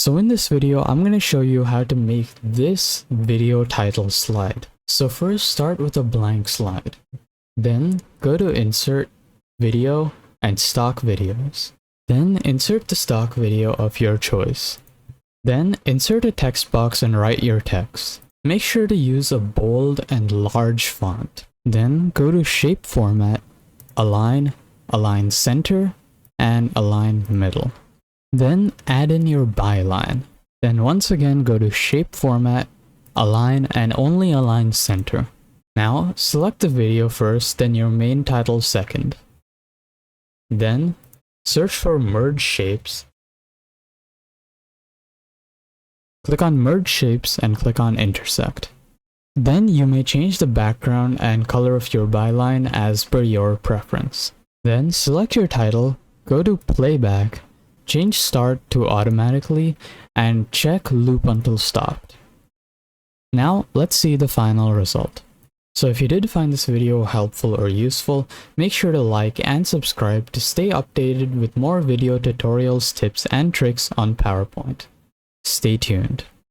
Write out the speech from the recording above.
So in this video, I'm going to show you how to make this video title slide. So first start with a blank slide. Then go to Insert, Video, and Stock Videos. Then insert the stock video of your choice. Then insert a text box and write your text. Make sure to use a bold and large font. Then go to Shape Format, Align, Align Center, and Align Middle. Then add in your byline. Then once again go to Shape Format, Align, and only Align Center. Now select the video first, then your main title second. Then search for Merge Shapes. Click on Merge Shapes and click on Intersect. Then you may change the background and color of your byline as per your preference. Then select your title, go to Playback, change Start to Automatically, and check Loop until stopped. Now let's see the final result. So if you did find this video helpful or useful, make sure to like and subscribe to stay updated with more video tutorials, tips, and tricks on PowerPoint. Stay tuned.